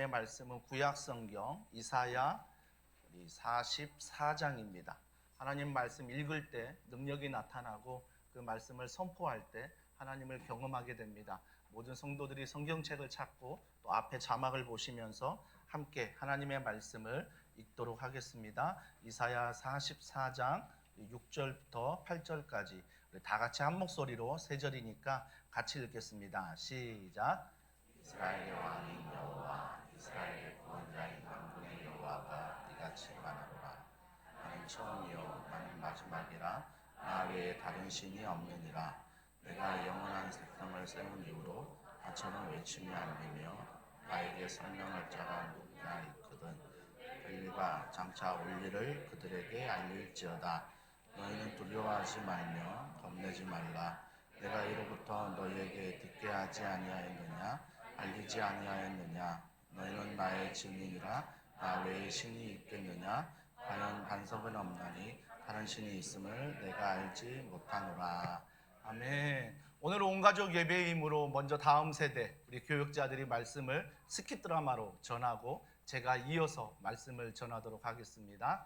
하나님의 말씀은 구약 성경 이사야 44장입니다. 하나님 말씀 읽을 때 능력이 나타나고 그 말씀을 선포할 때 하나님을 경험하게 됩니다. 모든 성도들이 성경책을 찾고 또 앞에 자막을 보시면서 함께 하나님의 말씀을 읽도록 하겠습니다. 이사야 44장 6절부터 8절까지 다 같이 한 목소리로 세 절이니까 같이 읽겠습니다. 시작. 이스라엘의 왕인 여호와, 이스라엘의 구원자인 만군의 여호와가 이같이 말하노라. 나는 처음이요 나는 마지막이라. 나 외에 다른 신이 없느니라. 내가 영원한 세상을 세운 이후로 나처럼 외치며 알리며 나에게 설명할 자가 누구나 있거든. 엘리가 장차 올 일을 그들에게 알릴지어다. 너희는 두려워하지 말며 겁내지 말라. 내가 이로부터 너희에게 듣게 하지 아니하였느냐? 알리지 아니하였느냐? 너희는 나의 증인이라. 나 외에 신이 있겠느냐? 과연 반석은 없나니 다른 신이 있음을 내가 알지 못하노라. 아멘. 오늘 온 가족 예배임으로 먼저 다음 세대 우리 교육자들이 말씀을 스킷 드라마로 전하고 제가 이어서 말씀을 전하도록 하겠습니다.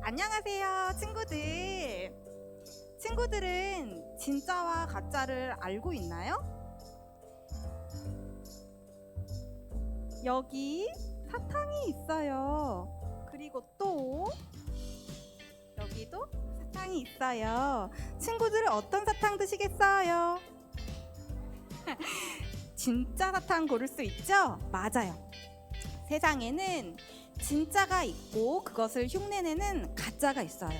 안녕하세요, 친구들. 친구들은 진짜와 가짜를 알고 있나요? 여기 사탕이 있어요. 그리고 또 여기도 사탕이 있어요. 친구들은 어떤 사탕 드시겠어요? 진짜 사탕 고를 수 있죠? 맞아요. 세상에는 진짜가 있고 그것을 흉내내는 가짜가 있어요.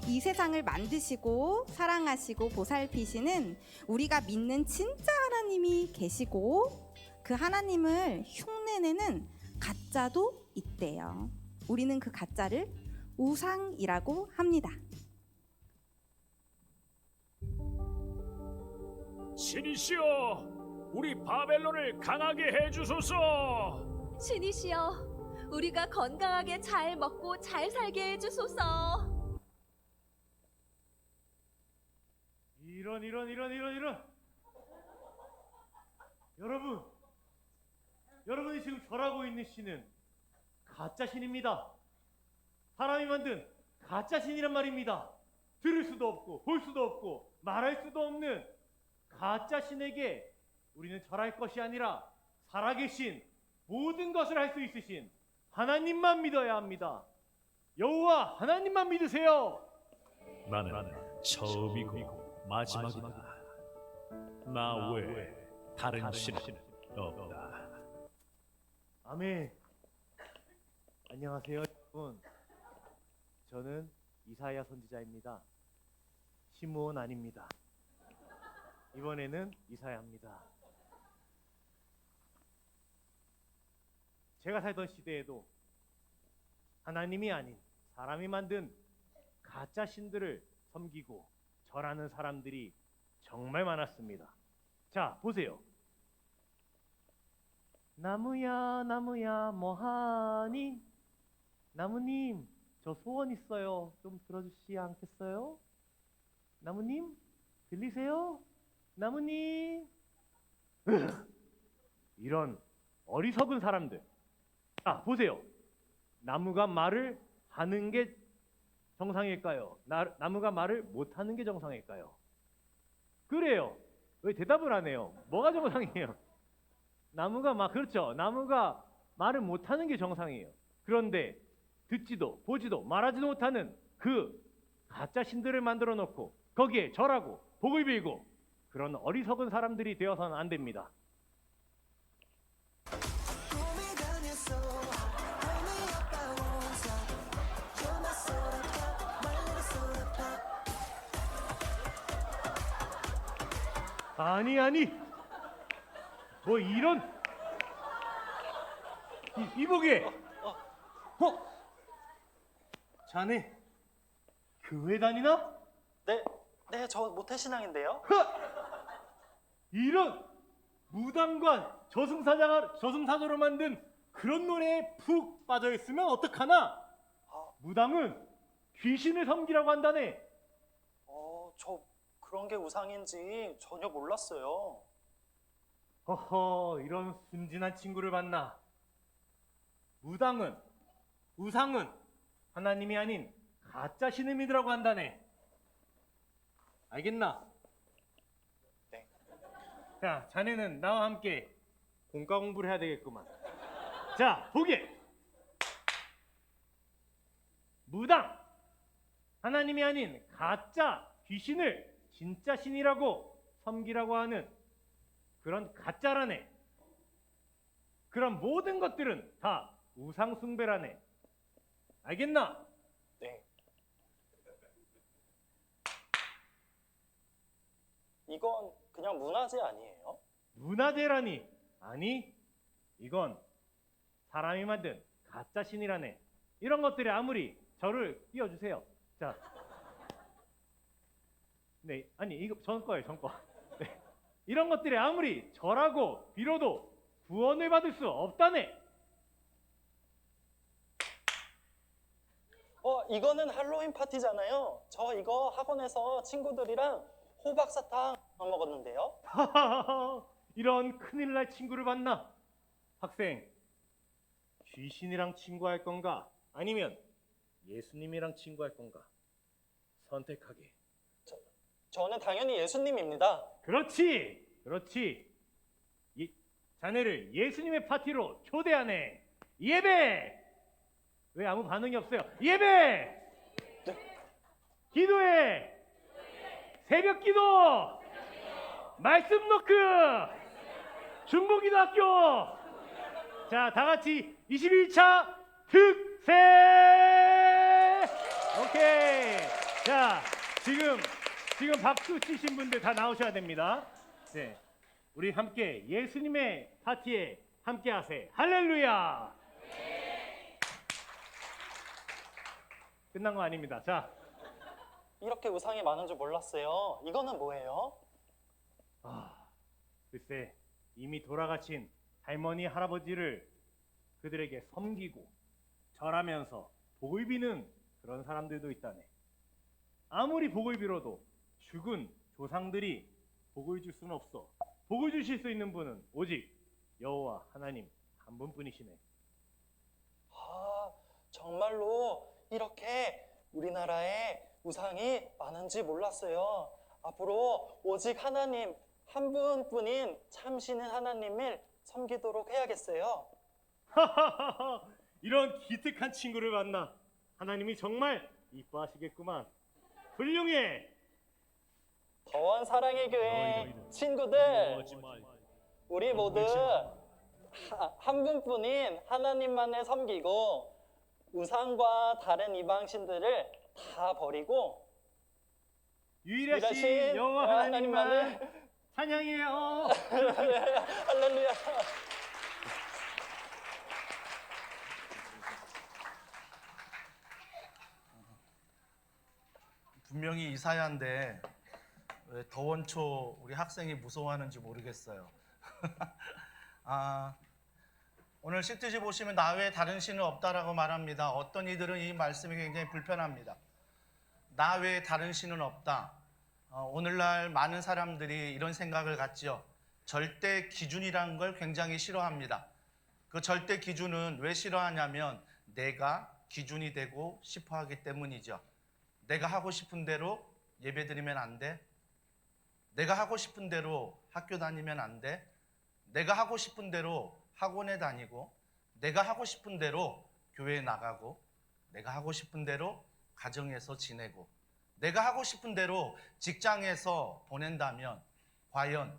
이 세상을 만드시고 사랑하시고 보살피시는 우리가 믿는 진짜 하나님이 계시고 그 하나님을 흉내내는 가짜도 있대요. 우리는 그 가짜를 우상이라고 합니다. 신이시여, 우리 바벨론을 강하게 해주소서. 신이시여, 우리가 건강하게 잘 먹고 잘 살게 해주소서. 이런 여러분이 지금 절하고 있는 신은 가짜 신입니다. 사람이 만든 가짜 신이란 말입니다. 들을 수도 없고 볼 수도 없고 말할 수도 없는 가짜 신에게 우리는 절할 것이 아니라 살아계신 모든 것을 할 수 있으신 하나님만 믿어야 합니다. 여호와 하나님만 믿으세요. 나는 처음이고 마지막이다. 나 외에 다른 신은 없다. 아멘. 안녕하세요, 여러분. 저는 이사야 선지자입니다. 시므온 아닙니다. 이번에는 이사야입니다. 제가 살던 시대에도 하나님이 아닌 사람이 만든 가짜 신들을 섬기고 절하는 사람들이 정말 많았습니다. 자, 보세요. 나무야 뭐하니? 나무님, 저 소원 있어요. 좀 들어주시지 않겠어요? 나무님, 들리세요? 나무님. 이런 어리석은 사람들. 자, 보세요. 나무가 말을 하는 게 정상일까요? 나무가 말을 못하는 게 정상일까요? 그래요. 왜 대답을 안 해요? 뭐가 정상이에요? 그렇죠. 나무가 말을 못하는 게 정상이에요. 그런데 듣지도 보지도 말하지도 못하는 그 가짜 신들을 만들어 놓고 거기에 절하고 복을 빌고 그런 어리석은 사람들이 되어서는 안 됩니다. 아니 뭐 이런 이보게 자네 교회 다니나? 네, 저 모태신앙인데요. 이런 무당관 저승사자로 만든 그런 노래에 푹 빠져 있으면 어떡하나? 무당은 귀신을 섬기라고 한다네. 저 그런 게 우상인지 전혀 몰랐어요. 허허, 이런 순진한 친구를 봤나? 우상은 하나님이 아닌 가짜 신을 믿으라고 한다네. 알겠나? 네. 자, 자네는 나와 함께 공과 공부를 해야 되겠구만. 자, 보게. 무당, 하나님이 아닌 가짜 귀신을 진짜 신이라고 섬기라고 하는 그런 가짜라네. 그런 모든 것들은 다 우상 숭배라네. 알겠나? 네. 이건 그냥 문화재 아니에요? 문화재라니. 아니, 이건 사람이 만든 가짜 신이라네. 이런 것들이 아무리 저를 띄워주세요. 자, 네, 아니 이거 전 거예요, 전 거. 네. 이런 것들이 아무리 저라고 빌어도 구원을 받을 수 없다네. 이거는 할로윈 파티잖아요. 저 이거 학원에서 친구들이랑 호박사탕 먹었는데요. 하하하하, 이런 큰일 날 친구를 봤나? 학생, 귀신이랑 친구할 건가? 아니면 예수님이랑 친구할 건가? 선택하게. 저는 당연히 예수님입니다. 그렇지. 자네를 예수님의 파티로 초대하네. 예배. 왜 아무 반응이 없어요? 예배. 기도해. 새벽 기도. 말씀 노크. 중보기도학교. 자, 다 같이 21차 특세. 오케이. 자, 지금 박수 치신 분들 다 나오셔야 됩니다. 네, 우리 함께 예수님의 파티에 함께 하세요. 할렐루야. 끝난 거 아닙니다. 자, 이렇게 우상이 많은 줄 몰랐어요. 이거는 뭐예요? 글쎄, 이미 돌아가신 할머니 할아버지를 그들에게 섬기고 절하면서 복을 비는 그런 사람들도 있다네. 아무리 복을 빌어도 죽은 조상들이 복을 줄 수는 없어. 복을 주실 수 있는 분은 오직 여호와 하나님 한 분뿐이시네. 정말로 이렇게 우리나라에 우상이 많은지 몰랐어요. 앞으로 오직 하나님 한 분뿐인 참신은 하나님을 섬기도록 해야겠어요. 하하하하, 이런 기특한 친구를 만나 하나님이 정말 이뻐하시겠구만. 훌륭해. 더원 사랑의 교회 친구들, 우리 모두 한 분뿐인 하나님만을 섬기고 우상과 다른 이방신들을 다 버리고 유일하신 여호와 하나님만을 찬양해요. 할렐루야. 분명히 이사야인데 왜 더원초 우리 학생이 무서워하는지 모르겠어요. 오늘 시트지 보시면 나 외에 다른 신은 없다라고 말합니다. 어떤 이들은 이 말씀이 굉장히 불편합니다. 나 외에 다른 신은 없다. 오늘날 많은 사람들이 이런 생각을 갖지요. 절대 기준이라는 걸 굉장히 싫어합니다. 그 절대 기준은 왜 싫어하냐면 내가 기준이 되고 싶어 하기 때문이죠. 내가 하고 싶은 대로 예배드리면 안 돼. 내가 하고 싶은 대로 학교 다니면 안 돼. 내가 하고 싶은 대로 학원에 다니고, 내가 하고 싶은 대로 교회에 나가고, 내가 하고 싶은 대로 가정에서 지내고, 내가 하고 싶은 대로 직장에서 보낸다면 과연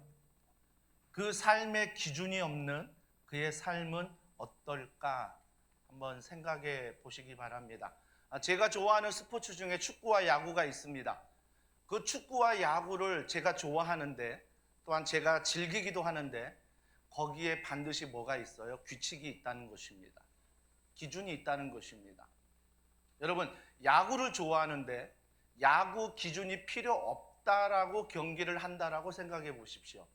그 삶의 기준이 없는 그의 삶은 어떨까 한번 생각해 보시기 바랍니다. 제가 좋아하는 스포츠 중에 축구와 야구가 있습니다. 그 축구와 야구를 제가 좋아하는데 또한 제가 즐기기도 하는데 거기에 반드시 뭐가 있어요? 규칙이 있다는 것입니다. 기준이 있다는 것입니다. 여러분, 야구를 좋아하는데 야구 기준이 필요 없다라고 경기를 한다라고 생각해 보십시오.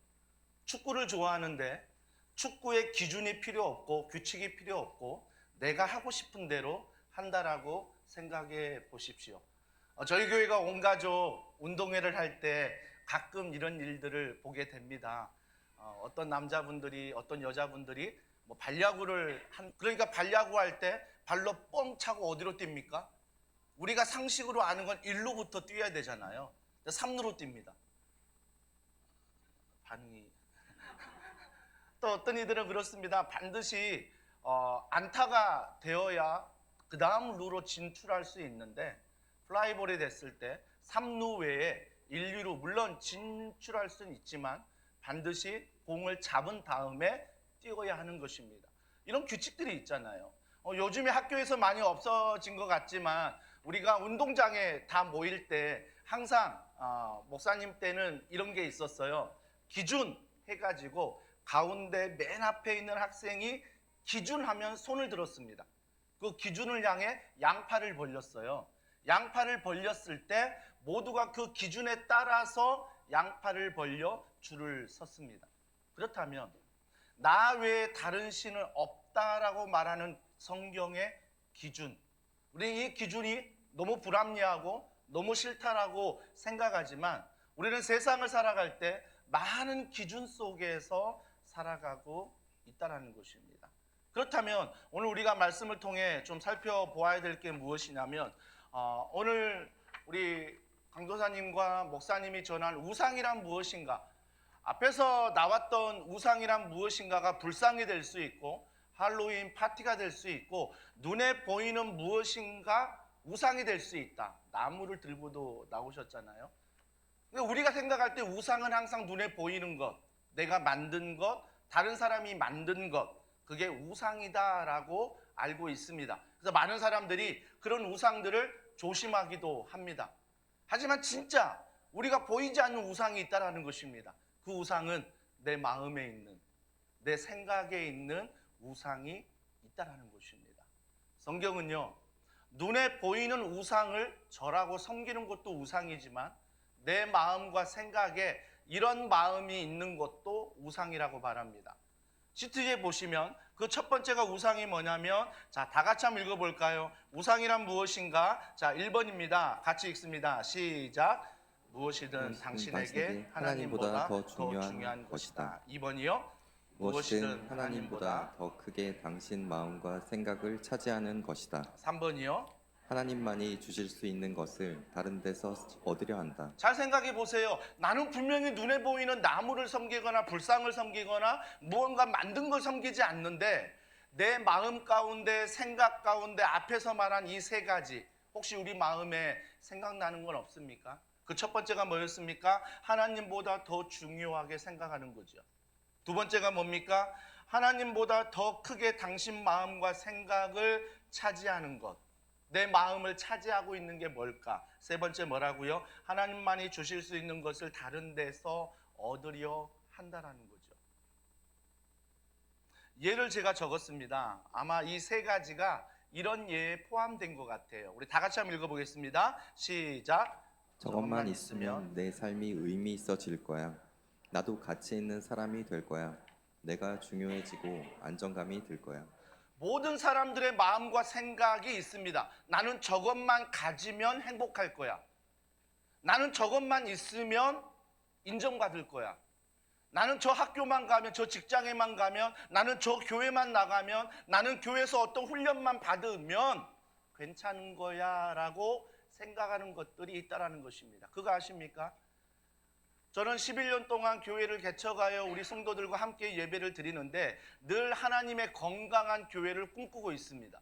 축구를 좋아하는데 축구의 기준이 필요 없고 규칙이 필요 없고 내가 하고 싶은 대로 한다라고 생각해 보십시오. 저희 교회가 온 가족 운동회를 할 때 가끔 이런 일들을 보게 됩니다. 어떤 남자분들이 어떤 여자분들이 뭐 발야구를 그러니까 발야구 할 때 발로 뻥 차고 어디로 뜁니까? 우리가 상식으로 아는 건 1루부터 뛰어야 되잖아요. 3루로 뜁니다. 반응이 또 어떤 이들은 그렇습니다. 반드시 안타가 되어야 그 다음 루로 진출할 수 있는데 플라이볼이 됐을 때 3루 외에 1, 2루 물론 진출할 수는 있지만 반드시 공을 잡은 다음에 뛰어야 하는 것입니다. 이런 규칙들이 있잖아요. 요즘에 학교에서 많이 없어진 것 같지만 우리가 운동장에 다 모일 때 항상 목사님 때는 이런 게 있었어요. 기준 해가지고 가운데 맨 앞에 있는 학생이 기준하면 손을 들었습니다. 그 기준을 향해 양팔을 벌렸어요. 양팔을 벌렸을 때 모두가 그 기준에 따라서 양팔을 벌려 줄을 섰습니다. 그렇다면 나 외에 다른 신은 없다라고 말하는 성경의 기준, 우리 이 기준이 너무 불합리하고 너무 싫다라고 생각하지만 우리는 세상을 살아갈 때 많은 기준 속에서 살아가고 있다는 것입니다. 그렇다면 오늘 우리가 말씀을 통해 좀 살펴보아야 될 게 무엇이냐면 오늘 우리 강도사님과 목사님이 전한 우상이란 무엇인가, 앞에서 나왔던 우상이란 무엇인가가 불상이 될 수 있고 할로윈 파티가 될 수 있고 눈에 보이는 무엇인가 우상이 될 수 있다. 나무를 들고도 나오셨잖아요. 우리가 생각할 때 우상은 항상 눈에 보이는 것, 내가 만든 것, 다른 사람이 만든 것, 그게 우상이다라고 알고 있습니다. 그래서 많은 사람들이 그런 우상들을 조심하기도 합니다. 하지만 진짜 우리가 보이지 않는 우상이 있다는 것입니다. 그 우상은 내 마음에 있는, 내 생각에 있는 우상이 있다는 것입니다. 성경은요, 눈에 보이는 우상을 절하고 섬기는 것도 우상이지만 내 마음과 생각에 이런 마음이 있는 것도 우상이라고 말합니다. 시트지에 보시면 그 첫 번째가 우상이 뭐냐면, 자, 다 같이 한번 읽어볼까요? 우상이란 무엇인가? 자, 1번입니다. 같이 읽습니다. 시작. 무엇이든 당신에게 하나님보다 더 중요한 것이다. 2번이요. 무엇이든 하나님보다 더 크게 당신 마음과 생각을 차지하는 것이다. 3번이요. 하나님만이 주실 수 있는 것을 다른 데서 얻으려 한다. 잘 생각해 보세요. 나는 분명히 눈에 보이는 나무를 섬기거나 불상을 섬기거나 무언가 만든 걸 섬기지 않는데 내 마음 가운데, 생각 가운데 앞에서 말한 이 세 가지, 혹시 우리 마음에 생각나는 건 없습니까? 그 첫 번째가 뭐였습니까? 하나님보다 더 중요하게 생각하는 거죠. 두 번째가 뭡니까? 하나님보다 더 크게 당신 마음과 생각을 차지하는 것. 내 마음을 차지하고 있는 게 뭘까? 세 번째 뭐라고요? 하나님만이 주실 수 있는 것을 다른 데서 얻으려 한다는 거죠. 예를 제가 적었습니다. 아마 이 세 가지가 이런 예에 포함된 것 같아요. 우리 다 같이 한번 읽어보겠습니다. 시작. 저것만 있으면 내 삶이 의미 있어질 거야. 나도 가치 있는 사람이 될 거야. 내가 중요해지고 안정감이 들 거야. 모든 사람들의 마음과 생각이 있습니다. 나는 저것만 가지면 행복할 거야. 나는 저것만 있으면 인정받을 거야. 나는 저 학교만 가면, 저 직장에만 가면, 나는 저 교회만 나가면, 나는 교회에서 어떤 훈련만 받으면 괜찮은 거야 라고 생각하는 것들이 있다는 것입니다. 그거 아십니까? 저는 11년 동안 교회를 개척하여 우리 성도들과 함께 예배를 드리는데 늘 하나님의 건강한 교회를 꿈꾸고 있습니다.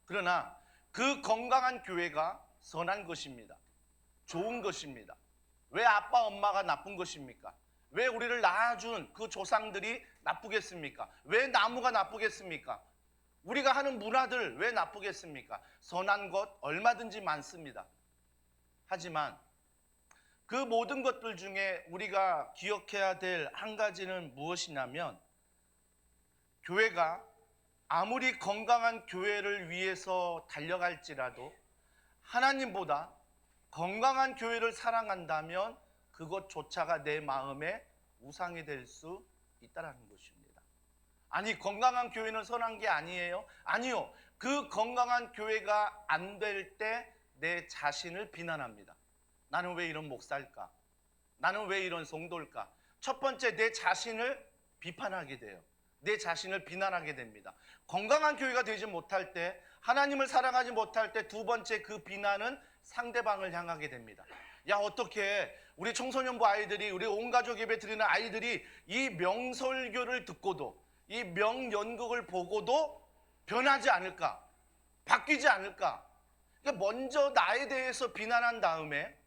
그러나 그 건강한 교회가 선한 것입니다. 좋은 것입니다. 왜 아빠 엄마가 나쁜 것입니까? 왜 우리를 낳아준 그 조상들이 나쁘겠습니까? 왜 나무가 나쁘겠습니까? 우리가 하는 문화들 왜 나쁘겠습니까? 선한 것 얼마든지 많습니다. 하지만 그 모든 것들 중에 우리가 기억해야 될 한 가지는 무엇이냐면, 교회가 아무리 건강한 교회를 위해서 달려갈지라도 하나님보다 건강한 교회를 사랑한다면 그것조차가 내 마음에 우상이 될 수 있다는 것입니다. 아니, 건강한 교회는 선한 게 아니에요? 아니요. 그 건강한 교회가 안 될 때 내 자신을 비난합니다. 나는 왜 이런 목사일까? 나는 왜 이런 성도일까? 첫 번째, 내 자신을 비판하게 돼요. 내 자신을 비난하게 됩니다. 건강한 교회가 되지 못할 때, 하나님을 사랑하지 못할 때, 두 번째, 그 비난은 상대방을 향하게 됩니다. 야, 어떻게 우리 청소년부 아이들이, 우리 온 가족 예배 드리는 아이들이 이 명설교를 듣고도, 이 명연극을 보고도 변하지 않을까? 바뀌지 않을까? 그러니까 먼저 나에 대해서 비난한 다음에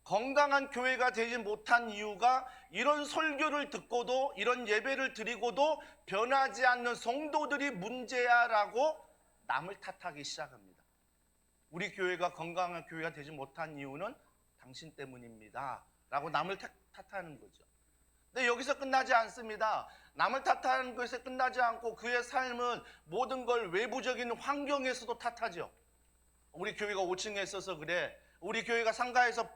건강한 교회가 되지 못한 이유가 이런 설교를 듣고도, 이런 예배를 드리고도 변하지 않는 성도들이 문제야라고 남을 탓하기 시작합니다. 우리 교회가 건강한 교회가 되지 못한 이유는 당신 때문입니다 라고 남을 탓하는 거죠. 근데 여기서 끝나지 않습니다. 남을 탓하는 것에 끝나지 않고 그의 삶은 모든 걸 외부적인 환경에서도 탓하죠. 우리 교회가 5층에 있어서 그래, 우리 교회가 상가에서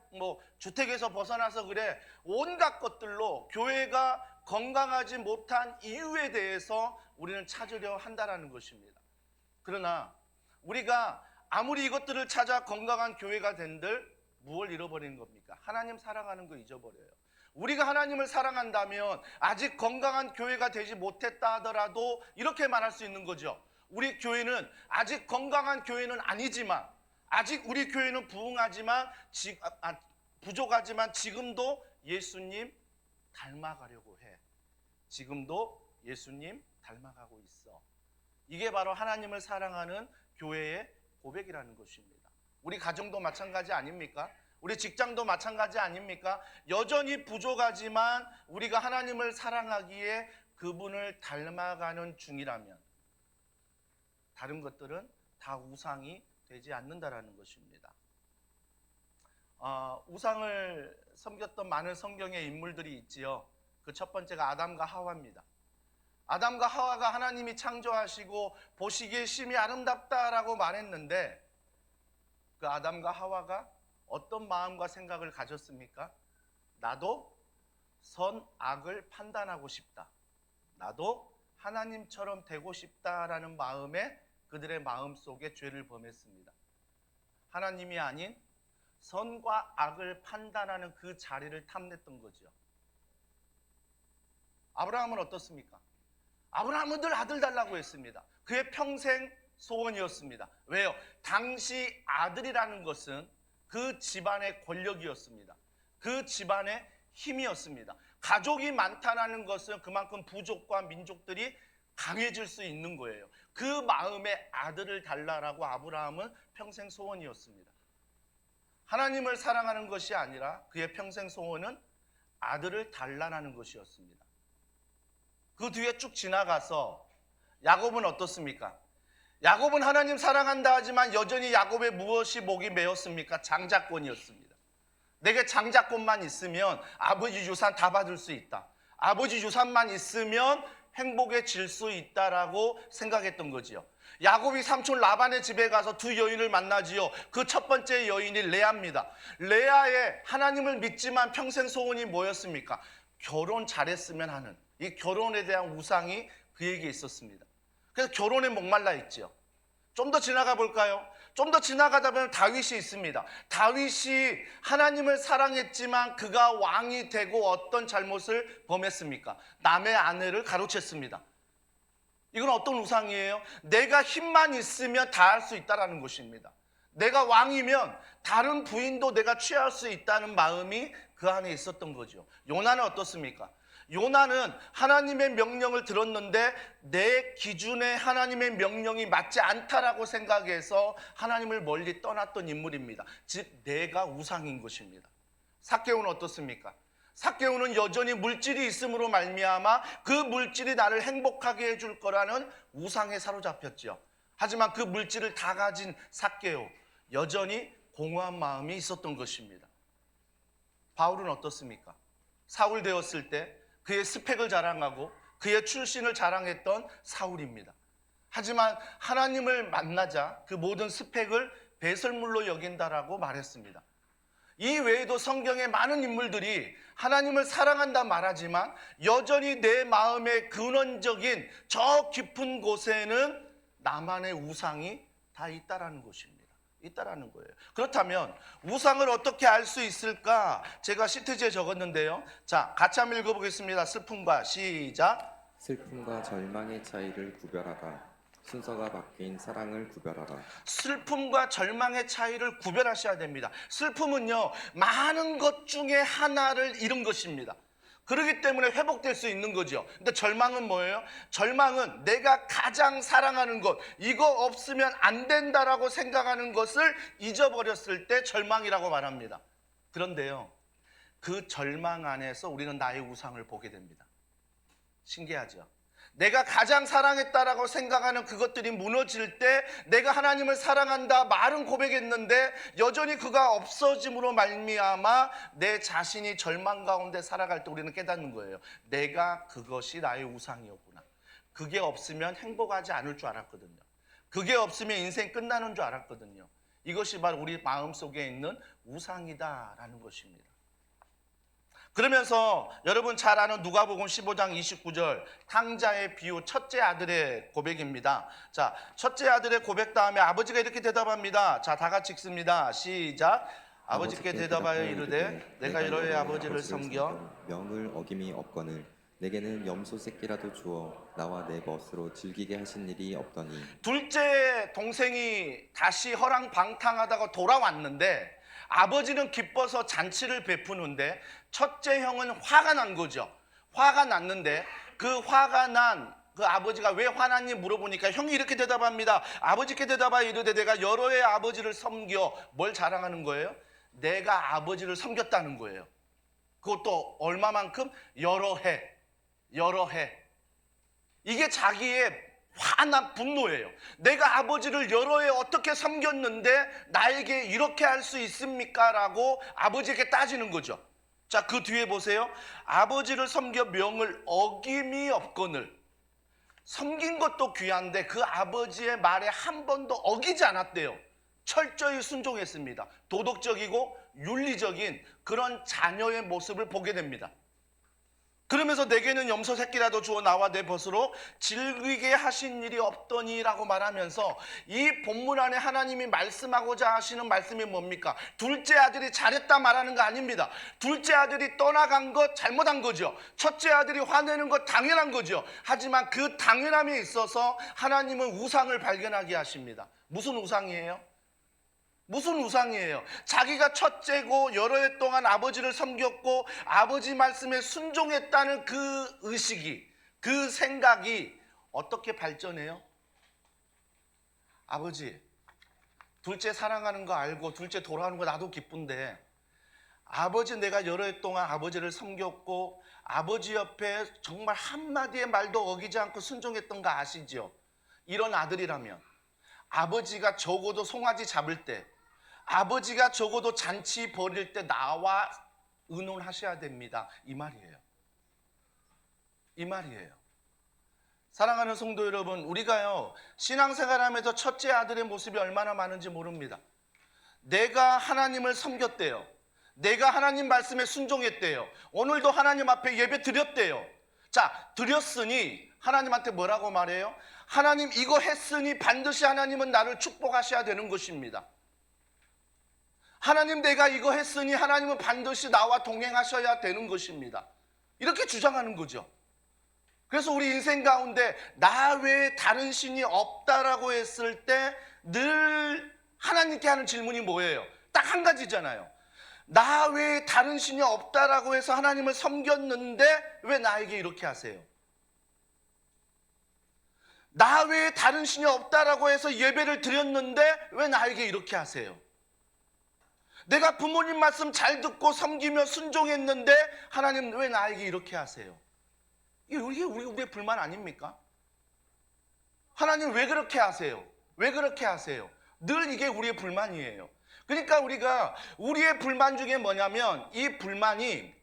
주택에서 벗어나서 그래, 온갖 것들로 교회가 건강하지 못한 이유에 대해서 우리는 찾으려 한다는 것입니다. 그러나 우리가 아무리 이것들을 찾아 건강한 교회가 된들 무엇을 잃어버리는 겁니까? 하나님 사랑하는 거 잊어버려요. 우리가 하나님을 사랑한다면 아직 건강한 교회가 되지 못했다 하더라도 이렇게 말할 수 있는 거죠. 우리 교회는 아직 건강한 교회는 아니지만, 아직 우리 교회는 부족하지만 지금도 예수님 닮아가려고 해. 지금도 예수님 닮아가고 있어. 이게 바로 하나님을 사랑하는 교회의 고백이라는 것입니다. 우리 가정도 마찬가지 아닙니까? 우리 직장도 마찬가지 아닙니까? 여전히 부족하지만 우리가 하나님을 사랑하기에 그분을 닮아가는 중이라면 다른 것들은 다 우상이 되지 않는다라는 것입니다. 우상을 섬겼던 많은 성경의 인물들이 있지요. 그 첫 번째가 아담과 하와입니다. 아담과 하와가 하나님이 창조하시고 보시기에 심히 아름답다라고 말했는데, 그 아담과 하와가 어떤 마음과 생각을 가졌습니까? 나도 선악을 판단하고 싶다. 나도 하나님처럼 되고 싶다라는 마음에 그들의 마음속에 죄를 범했습니다. 하나님이 아닌 선과 악을 판단하는 그 자리를 탐냈던 거죠. 아브라함은 어떻습니까? 아브라함은 늘 아들 달라고 했습니다. 그의 평생 소원이었습니다. 왜요? 당시 아들이라는 것은 그 집안의 권력이었습니다. 그 집안의 힘이었습니다. 가족이 많다는 것은 그만큼 부족과 민족들이 강해질 수 있는 거예요. 그 마음에 아들을 달라라고 아브라함은 평생 소원이었습니다. 하나님을 사랑하는 것이 아니라 그의 평생 소원은 아들을 달라는 것이었습니다. 그 뒤에 쭉 지나가서 야곱은 어떻습니까? 야곱은 하나님 사랑한다 하지만 여전히 야곱의 무엇이 목이 메었습니까? 장자권이었습니다. 내게 장자권만 있으면 아버지 유산 다 받을 수 있다. 아버지 유산만 있으면 행복해질 수 있다라고 생각했던 거지요. 야곱이 삼촌 라반의 집에 가서 두 여인을 만나지요. 그 첫 번째 여인이 레아입니다. 레아의 하나님을 믿지만 평생 소원이 뭐였습니까? 결혼 잘했으면 하는, 이 결혼에 대한 우상이 그에게 있었습니다. 그래서 결혼에 목말라 있지요. 좀 더 지나가 볼까요? 좀 더 지나가다 보면 다윗이 있습니다. 다윗이 하나님을 사랑했지만 그가 왕이 되고 어떤 잘못을 범했습니까? 남의 아내를 가로챘습니다. 이건 어떤 우상이에요? 내가 힘만 있으면 다 할 수 있다는 것입니다. 내가 왕이면 다른 부인도 내가 취할 수 있다는 마음이 그 안에 있었던 거죠. 요나는 어떻습니까? 요나는 하나님의 명령을 들었는데 내 기준에 하나님의 명령이 맞지 않다라고 생각해서 하나님을 멀리 떠났던 인물입니다. 즉 내가 우상인 것입니다. 삭개오는 어떻습니까? 삭개오는 여전히 물질이 있음으로 말미암아 그 물질이 나를 행복하게 해줄 거라는 우상에 사로잡혔죠. 하지만 그 물질을 다 가진 삭개오, 여전히 공허한 마음이 있었던 것입니다. 바울은 어떻습니까? 사울 되었을 때 그의 스펙을 자랑하고 그의 출신을 자랑했던 사울입니다. 하지만 하나님을 만나자 그 모든 스펙을 배설물로 여긴다라고 말했습니다. 이 외에도 성경의 많은 인물들이 하나님을 사랑한다 말하지만 여전히 내 마음의 근원적인 저 깊은 곳에는 나만의 우상이 다 있다라는 것입니다. 있다라는 거예요. 그렇다면 우상을 어떻게 알 수 있을까? 제가 시트지에 적었는데요. 자, 같이 한번 읽어보겠습니다. 슬픔과 시작. 슬픔과 절망의 차이를 구별하라. 순서가 바뀐 사랑을 구별하라. 슬픔과 절망의 차이를 구별하셔야 됩니다. 슬픔은요, 많은 것 중에 하나를 잃은 것입니다. 그렇기 때문에 회복될 수 있는 거죠. 근데 절망은 뭐예요? 절망은 내가 가장 사랑하는 것, 이거 없으면 안 된다라고 생각하는 것을 잊어버렸을 때 절망이라고 말합니다. 그런데요, 그 절망 안에서 우리는 나의 우상을 보게 됩니다. 신기하죠? 내가 가장 사랑했다라고 생각하는 그것들이 무너질 때 내가 하나님을 사랑한다 말은 고백했는데 여전히 그가 없어짐으로 말미암아 내 자신이 절망 가운데 살아갈 때 우리는 깨닫는 거예요. 내가 그것이 나의 우상이었구나. 그게 없으면 행복하지 않을 줄 알았거든요. 그게 없으면 인생 끝나는 줄 알았거든요. 이것이 바로 우리 마음속에 있는 우상이다라는 것입니다. 그러면서 여러분 잘 아는 누가복음 15장 29절 탕자의 비유 첫째 아들의 고백입니다. 자, 첫째 아들의 고백 다음에 아버지가 이렇게 대답합니다. 자, 다 같이 읽습니다. 시작. 아버지께 대답하여 이르되 내가 이러해 아버지를 섬겨 명을 어김이 없거늘 내게는 염소 새끼라도 주어 나와 내 멋으로 즐기게 하신 일이 없더니. 둘째 동생이 다시 허랑방탕하다가 돌아왔는데 아버지는 기뻐서 잔치를 베푸는데 첫째 형은 화가 난 거죠. 화가 났는데 그 화가 난 그 아버지가 왜 화났니 물어보니까 형이 이렇게 대답합니다. 아버지께 대답하여 이르되 내가 여러 해 아버지를 섬겨. 뭘 자랑하는 거예요? 내가 아버지를 섬겼다는 거예요. 그것도 얼마만큼? 여러 해. 여러 해. 이게 자기의 화난 분노예요. 내가 아버지를 여러 해 어떻게 섬겼는데 나에게 이렇게 할 수 있습니까? 라고 아버지에게 따지는 거죠. 자, 그 뒤에 보세요. 아버지를 섬겨 명을 어김이 없거늘. 섬긴 것도 귀한데 그 아버지의 말에 한 번도 어기지 않았대요. 철저히 순종했습니다. 도덕적이고 윤리적인 그런 자녀의 모습을 보게 됩니다. 그러면서 내게는 염소 새끼라도 주어 나와 내 벗으로 즐기게 하신 일이 없더니라고 말하면서 이 본문 안에 하나님이 말씀하고자 하시는 말씀이 뭡니까? 둘째 아들이 잘했다 말하는 거 아닙니다. 둘째 아들이 떠나간 것 잘못한 거죠. 첫째 아들이 화내는 것 당연한 거죠. 하지만 그 당연함에 있어서 하나님은 우상을 발견하게 하십니다. 무슨 우상이에요? 무슨 우상이에요? 자기가 첫째고 여러 해 동안 아버지를 섬겼고 아버지 말씀에 순종했다는 그 의식이, 그 생각이 어떻게 발전해요? 아버지, 둘째 사랑하는 거 알고 둘째 돌아오는 거 나도 기쁜데 아버지 내가 여러 해 동안 아버지를 섬겼고 아버지 옆에 정말 한마디의 말도 어기지 않고 순종했던 거 아시죠? 이런 아들이라면 아버지가 적어도 송아지 잡을 때, 아버지가 적어도 잔치 벌일 때 나와 의논하셔야 됩니다. 이 말이에요. 이 말이에요. 사랑하는 성도 여러분, 우리가요 신앙생활하면서 첫째 아들의 모습이 얼마나 많은지 모릅니다. 내가 하나님을 섬겼대요. 내가 하나님 말씀에 순종했대요. 오늘도 하나님 앞에 예배 드렸대요. 자, 드렸으니 하나님한테 뭐라고 말해요? 하나님 이거 했으니 반드시 하나님은 나를 축복하셔야 되는 것입니다. 하나님 내가 이거 했으니 하나님은 반드시 나와 동행하셔야 되는 것입니다. 이렇게 주장하는 거죠. 그래서 우리 인생 가운데 나 외에 다른 신이 없다라고 했을 때 늘 하나님께 하는 질문이 뭐예요? 딱 한 가지잖아요. 나 외에 다른 신이 없다라고 해서 하나님을 섬겼는데 왜 나에게 이렇게 하세요? 나 외에 다른 신이 없다라고 해서 예배를 드렸는데 왜 나에게 이렇게 하세요? 내가 부모님 말씀 잘 듣고 섬기며 순종했는데 하나님 왜 나에게 이렇게 하세요? 이게 우리의 불만 아닙니까? 하나님 왜 그렇게 하세요? 왜 그렇게 하세요? 늘 이게 우리의 불만이에요. 그러니까 우리가 우리의 불만 중에 뭐냐면 이 불만이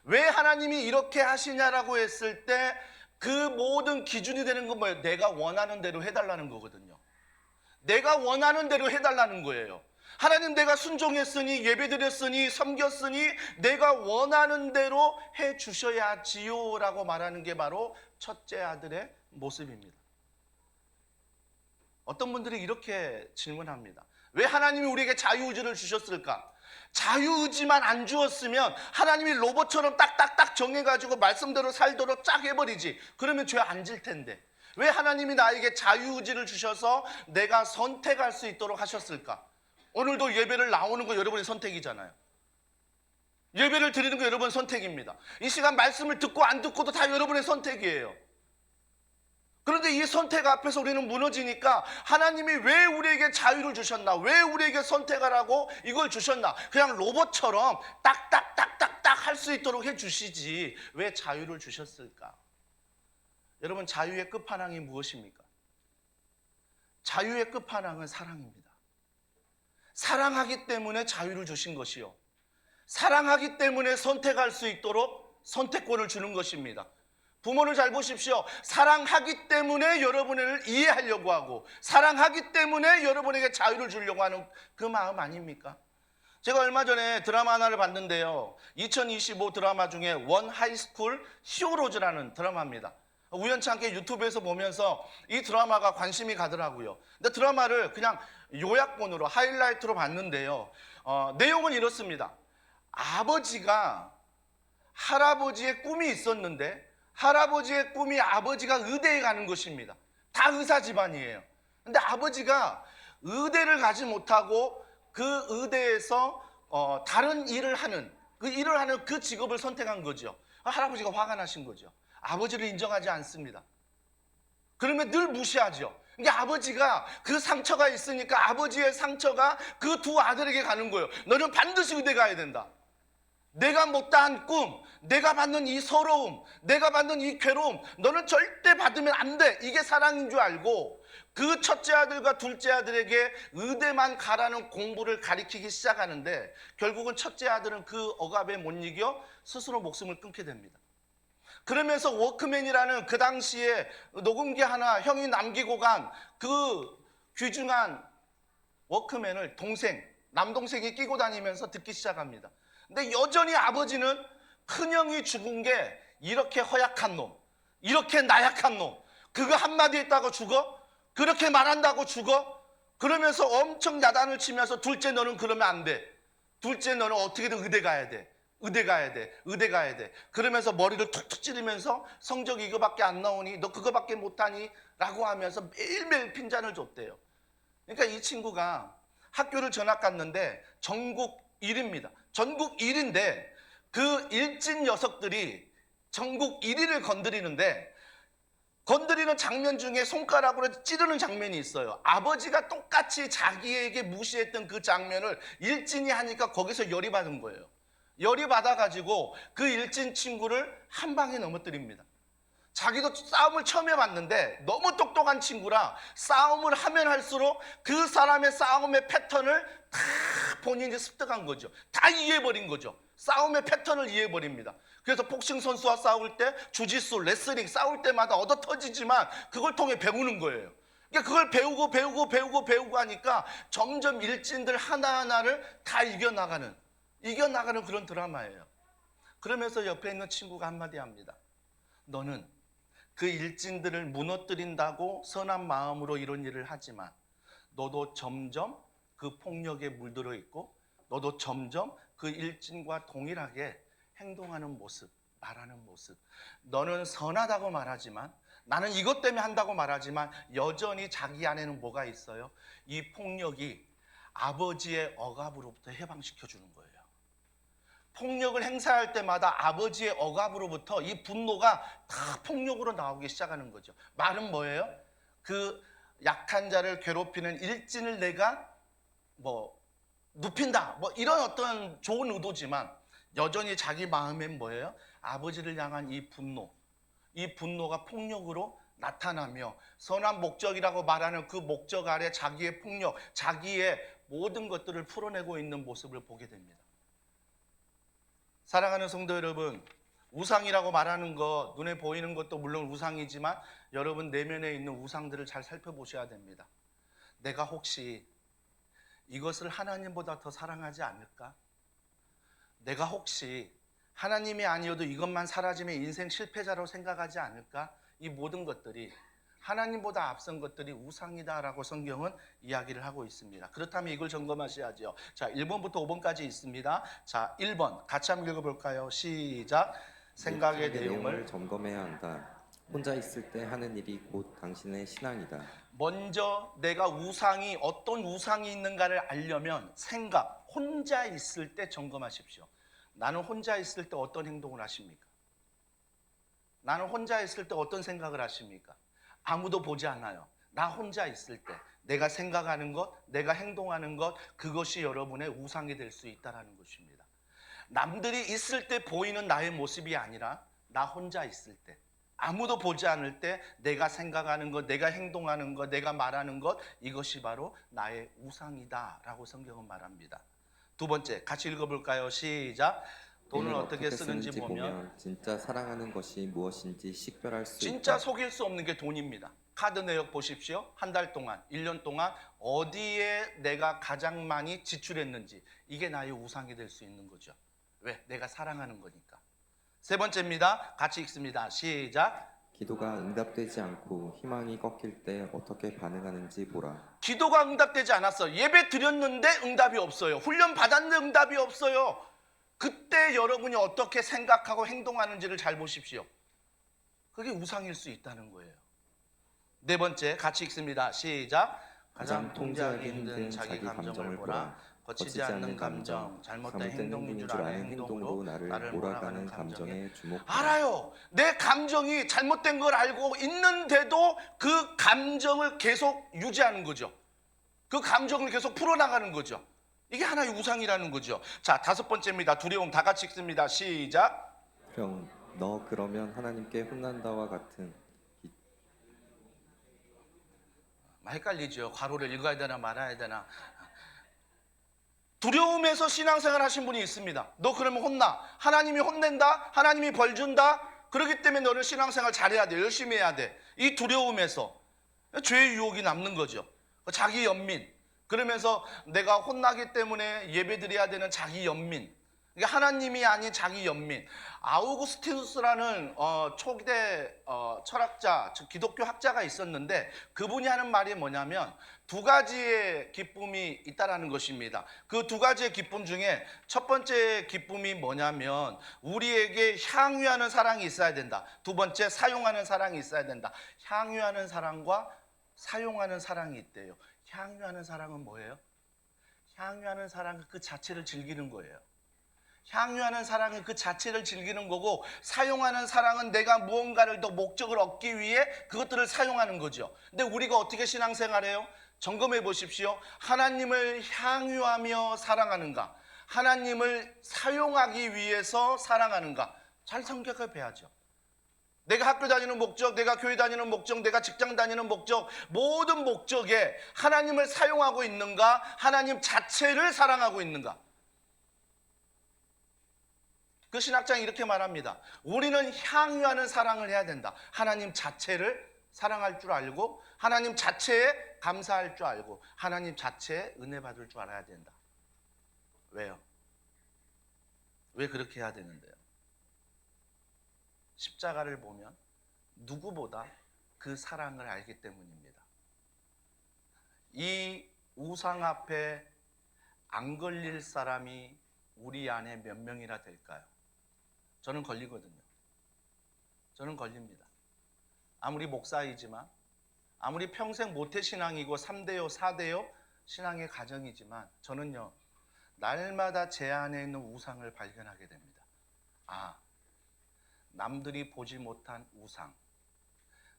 왜 하나님이 이렇게 하시냐라고 했을 때 그 모든 기준이 되는 건 뭐예요? 내가 원하는 대로 해달라는 거거든요. 내가 원하는 대로 해달라는 거예요. 하나님, 내가 순종했으니 예배드렸으니 섬겼으니 내가 원하는 대로 해주셔야지요 라고 말하는 게 바로 첫째 아들의 모습입니다. 어떤 분들이 이렇게 질문합니다. 왜 하나님이 우리에게 자유의지를 주셨을까? 자유의지만 안 주었으면 하나님이 로봇처럼 딱딱딱 정해가지고 말씀대로 살도록 쫙 해버리지. 그러면 죄 안 질 텐데. 왜 하나님이 나에게 자유의지를 주셔서 내가 선택할 수 있도록 하셨을까? 오늘도 예배를 나오는 거 여러분의 선택이잖아요. 예배를 드리는 거 여러분의 선택입니다. 이 시간 말씀을 듣고 안 듣고도 다 여러분의 선택이에요. 그런데 이 선택 앞에서 우리는 무너지니까 하나님이 왜 우리에게 자유를 주셨나? 왜 우리에게 선택하라고 이걸 주셨나? 그냥 로봇처럼 딱딱딱딱딱 할 수 있도록 해주시지 왜 자유를 주셨을까? 여러분, 자유의 끝판왕이 무엇입니까? 자유의 끝판왕은 사랑입니다. 사랑하기 때문에 자유를 주신 것이요, 사랑하기 때문에 선택할 수 있도록 선택권을 주는 것입니다. 부모를 잘 보십시오. 사랑하기 때문에 여러분을 이해하려고 하고 사랑하기 때문에 여러분에게 자유를 주려고 하는 그 마음 아닙니까? 제가 얼마 전에 드라마 하나를 봤는데요, 2025 드라마 중에 원 하이스쿨 히어로즈라는 드라마입니다. 우연찮게 유튜브에서 보면서 이 드라마가 관심이 가더라고요. 근데 드라마를 그냥 요약본으로 하이라이트로 봤는데요, 내용은 이렇습니다. 아버지가 할아버지의 꿈이 있었는데 할아버지의 꿈이 아버지가 의대에 가는 것입니다. 다 의사 집안이에요. 근데 아버지가 의대를 가지 못하고 그 의대에서 다른 일을 하는 그 직업을 선택한 거죠. 할아버지가 화가 나신 거죠. 아버지를 인정하지 않습니다. 그러면 늘 무시하죠. 그러니까 아버지가 그 상처가 있으니까 아버지의 상처가 그 두 아들에게 가는 거예요. 너는 반드시 의대 가야 된다. 내가 못다한 꿈, 내가 받는 이 서러움, 내가 받는 이 괴로움, 너는 절대 받으면 안 돼. 이게 사랑인 줄 알고 그 첫째 아들과 둘째 아들에게 의대만 가라는 공부를 가리키기 시작하는데 결국은 첫째 아들은 그 억압에 못 이겨 스스로 목숨을 끊게 됩니다. 그러면서 워크맨이라는 그 당시에 녹음기 하나 형이 남기고 간 그 귀중한 워크맨을 남동생이 끼고 다니면서 듣기 시작합니다. 근데 여전히 아버지는 큰형이 죽은 게 이렇게 허약한 놈, 이렇게 나약한 놈, 그거 한마디 했다고 죽어? 그렇게 말한다고 죽어? 그러면서 엄청 야단을 치면서 둘째, 너는 그러면 안 돼. 둘째, 너는 어떻게든 의대 가야 돼. 의대 가야 돼. 의대 가야 돼. 그러면서 머리를 툭툭 찌르면서 성적 이거밖에 안 나오니 너 그거밖에 못하니 라고 하면서 매일매일 핀잔을 줬대요. 그러니까 이 친구가 학교를 전학 갔는데 전국 1위입니다. 전국 1위인데 그 일진 녀석들이 전국 1위를 건드리는 장면 중에 손가락으로 찌르는 장면이 있어요. 아버지가 똑같이 자기에게 무시했던 그 장면을 일진이 하니까 거기서 열이 받은 거예요. 열이 받아가지고 그 일진 친구를 한 방에 넘어뜨립니다. 자기도 싸움을 처음 해봤는데 너무 똑똑한 친구라 싸움을 하면 할수록 그 사람의 싸움의 패턴을 다 본인이 습득한 거죠. 다 이해해버린 거죠. 싸움의 패턴을 이해해버립니다. 그래서 복싱 선수와 싸울 때, 주짓수, 레슬링 싸울 때마다 얻어 터지지만 그걸 통해 배우는 거예요. 그러니까 그걸 배우고 하니까 점점 일진들 하나하나를 다 이겨나가는 그런 드라마예요. 그러면서 옆에 있는 친구가 한마디 합니다. 너는 그 일진들을 무너뜨린다고 선한 마음으로 이런 일을 하지만 너도 점점 그 폭력에 물들어 있고 너도 점점 그 일진과 동일하게 행동하는 모습, 말하는 모습. 너는 선하다고 말하지만 나는 이것 때문에 한다고 말하지만 여전히 자기 안에는 뭐가 있어요? 이 폭력이 아버지의 억압으로부터 해방시켜 주는 거예요. 폭력을 행사할 때마다 아버지의 억압으로부터 이 분노가 다 폭력으로 나오기 시작하는 거죠. 말은 뭐예요? 그 약한 자를 괴롭히는 일진을 내가 눕힌다. 이런 어떤 좋은 의도지만 여전히 자기 마음엔 뭐예요? 아버지를 향한 이 분노가 폭력으로 나타나며 선한 목적이라고 말하는 그 목적 아래 자기의 폭력, 자기의 모든 것들을 풀어내고 있는 모습을 보게 됩니다. 사랑하는 성도 여러분, 우상이라고 말하는 것, 눈에 보이는 것도 물론 우상이지만 여러분 내면에 있는 우상들을 잘 살펴보셔야 됩니다. 내가 혹시 이것을 하나님보다 더 사랑하지 않을까? 내가 혹시 하나님이 아니어도 이것만 사라지면 인생 실패자로 생각하지 않을까? 이 모든 것들이 하나님보다 앞선 것들이 우상이다라고 성경은 이야기를 하고 있습니다. 그렇다면 이걸 점검하셔야죠. 자, 1번부터 5번까지 있습니다. 자, 1번 같이 한번 읽어볼까요? 시작. 생각의 내용을 점검해야 한다. 혼자 있을 때 하는 일이 곧 당신의 신앙이다. 먼저 내가 우상이 어떤 우상이 있는가를 알려면 생각, 혼자 있을 때 점검하십시오. 나는 혼자 있을 때 어떤 행동을 하십니까? 나는 혼자 있을 때 어떤 생각을 하십니까? 아무도 보지 않아요. 나 혼자 있을 때 내가 생각하는 것, 내가 행동하는 것, 그것이 여러분의 우상이 될 수 있다는 것입니다. 남들이 있을 때 보이는 나의 모습이 아니라 나 혼자 있을 때, 아무도 보지 않을 때 내가 생각하는 것, 내가 행동하는 것, 내가 말하는 것, 이것이 바로 나의 우상이다라고 성경은 말합니다. 두 번째, 같이 읽어볼까요? 시작. 돈을 어떻게 쓰는지 보면 진짜 사랑하는 것이 무엇인지 식별할 수 진짜 있다. 속일 수 없는 게 돈입니다. 카드 내역 보십시오. 한 달 동안, 1년 동안 어디에 내가 가장 많이 지출했는지, 이게 나의 우상이 될 수 있는 거죠. 왜? 내가 사랑하는 거니까. 세 번째입니다. 같이 읽습니다. 시작. 기도가 응답되지 않고 희망이 꺾일 때 어떻게 반응하는지 보라. 기도가 응답되지 않았어. 예배 드렸는데 응답이 없어요. 훈련 받았는데 응답이 없어요. 그때 여러분이 어떻게 생각하고 행동하는지를 잘 보십시오. 그게 우상일 수 있다는 거예요. 네 번째, 같이 읽습니다. 시작. 가장 통제하기 힘든 자기 감정을 보라. 거치지 않는 감정, 잘못된 행동인 줄 아는 행동으로 나를 몰아가는 감정에 주목하라. 알아요. 내 감정이 잘못된 걸 알고 있는데도 그 감정을 계속 유지하는 거죠. 그 감정을 계속 풀어나가는 거죠. 이게 하나의 우상이라는 거죠. 자, 다섯 번째입니다. 두려움. 다 같이 읽습니다. 시작. 형, 너 그러면 하나님께 혼난다와 같은 헷갈리죠. 괄호를 읽어야 되나 말아야 되나. 두려움에서 신앙생활 하신 분이 있습니다. 너 그러면 혼나. 하나님이 혼낸다. 하나님이 벌 준다. 그렇기 때문에 너는 신앙생활 잘해야 돼. 열심히 해야 돼. 이 두려움에서 죄의 유혹이 남는 거죠. 자기 연민. 그러면서 내가 혼나기 때문에 예배드려야 되는 자기 연민. 이게 하나님이 아닌 자기 연민. 아우구스티누스라는 초기대 철학자, 즉 기독교 학자가 있었는데 그분이 하는 말이 뭐냐면 두 가지의 기쁨이 있다라는 것입니다. 그 두 가지의 기쁨 중에 첫 번째 기쁨이 뭐냐면 우리에게 향유하는 사랑이 있어야 된다. 두 번째, 사용하는 사랑이 있어야 된다. 향유하는 사랑과 사용하는 사랑이 있대요. 향유하는 사랑은 뭐예요? 향유하는 사랑은 그 자체를 즐기는 거예요. 향유하는 사랑은 그 자체를 즐기는 거고, 사용하는 사랑은 내가 무언가를 더 목적을 얻기 위해 그것들을 사용하는 거죠. 근데 우리가 어떻게 신앙생활해요? 점검해 보십시오. 하나님을 향유하며 사랑하는가? 하나님을 사용하기 위해서 사랑하는가? 잘 생각해 봐야죠. 내가 학교 다니는 목적, 내가 교회 다니는 목적, 내가 직장 다니는 목적, 모든 목적에 하나님을 사용하고 있는가? 하나님 자체를 사랑하고 있는가? 그 신학장이 이렇게 말합니다. 우리는 향유하는 사랑을 해야 된다. 하나님 자체를 사랑할 줄 알고, 하나님 자체에 감사할 줄 알고, 하나님 자체에 은혜 받을 줄 알아야 된다. 왜요? 왜 그렇게 해야 되는데요? 십자가를 보면 누구보다 그 사랑을 알기 때문입니다. 이 우상 앞에 안 걸릴 사람이 우리 안에 몇 명이나 될까요? 저는 걸리거든요. 저는 걸립니다. 아무리 목사이지만, 아무리 평생 모태신앙이고 3대요, 4대요 신앙의 가정이지만 저는요, 날마다 제 안에 있는 우상을 발견하게 됩니다. 아, 남들이 보지 못한 우상,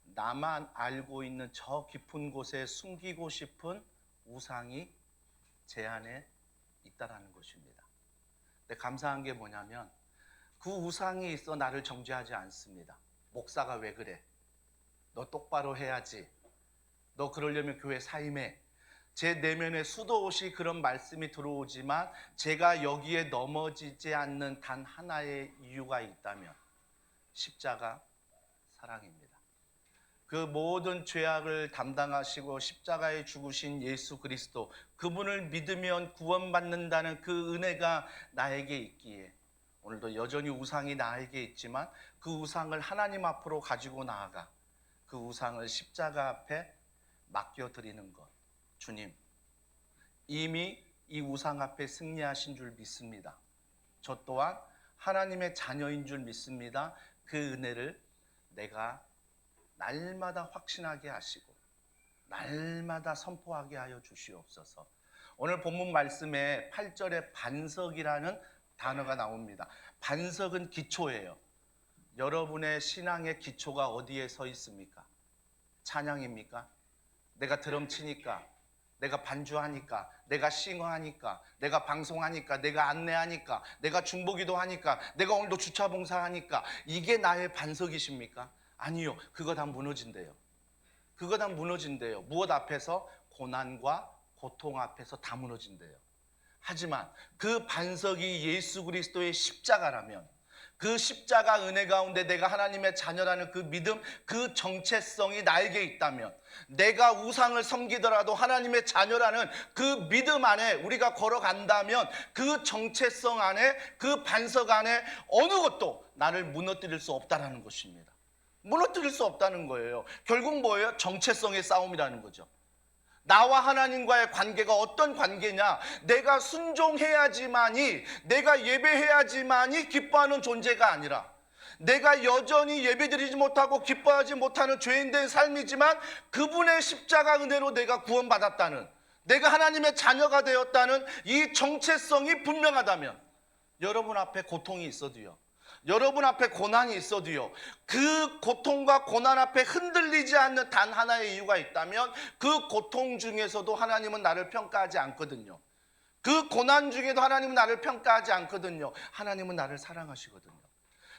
나만 알고 있는 저 깊은 곳에 숨기고 싶은 우상이 제 안에 있다는 것입니다. 근데 감사한 게 뭐냐면 그 우상이 있어 나를 정죄하지 않습니다. 목사가 왜 그래? 너 똑바로 해야지. 너 그러려면 교회 사임해. 제 내면에 수도 없이 그런 말씀이 들어오지만 제가 여기에 넘어지지 않는 단 하나의 이유가 있다면 십자가 사랑입니다. 그 모든 죄악을 담당하시고 십자가에 죽으신 예수 그리스도, 그분을 믿으면 구원받는다는 그 은혜가 나에게 있기에 오늘도 여전히 우상이 나에게 있지만 그 우상을 하나님 앞으로 가지고 나아가 그 우상을 십자가 앞에 맡겨드리는 것. 주님, 이미 이 우상 앞에 승리하신 줄 믿습니다. 저 또한 하나님의 자녀인 줄 믿습니다. 그 은혜를 내가 날마다 확신하게 하시고 날마다 선포하게 하여 주시옵소서. 오늘 본문 말씀에 8절에 반석이라는 단어가 나옵니다. 반석은 기초예요. 여러분의 신앙의 기초가 어디에 서 있습니까? 찬양입니까? 내가 드럼 치니까, 내가 반주하니까, 내가 싱어하니까, 내가 방송하니까, 내가 안내하니까, 내가 중보기도 하니까, 내가 오늘도 주차 봉사하니까 이게 나의 반석이십니까? 아니요. 그거 다 무너진대요. 그거 다 무너진대요. 무엇 앞에서? 고난과 고통 앞에서 다 무너진대요. 하지만 그 반석이 예수 그리스도의 십자가라면, 그 십자가 은혜 가운데 내가 하나님의 자녀라는 그 믿음, 그 정체성이 나에게 있다면, 내가 우상을 섬기더라도 하나님의 자녀라는 그 믿음 안에 우리가 걸어간다면 그 정체성 안에, 그 반석 안에 어느 것도 나를 무너뜨릴 수 없다는 것입니다. 무너뜨릴 수 없다는 거예요. 결국 뭐예요? 정체성의 싸움이라는 거죠. 나와 하나님과의 관계가 어떤 관계냐? 내가 순종해야지만이, 내가 예배해야지만이 기뻐하는 존재가 아니라, 내가 여전히 예배드리지 못하고 기뻐하지 못하는 죄인된 삶이지만 그분의 십자가 은혜로 내가 구원받았다는, 내가 하나님의 자녀가 되었다는 이 정체성이 분명하다면, 여러분 앞에 고통이 있어도요, 여러분 앞에 고난이 있어도요, 그 고통과 고난 앞에 흔들리지 않는 단 하나의 이유가 있다면 그 고통 중에서도 하나님은 나를 평가하지 않거든요. 그 고난 중에도 하나님은 나를 평가하지 않거든요. 하나님은 나를 사랑하시거든요.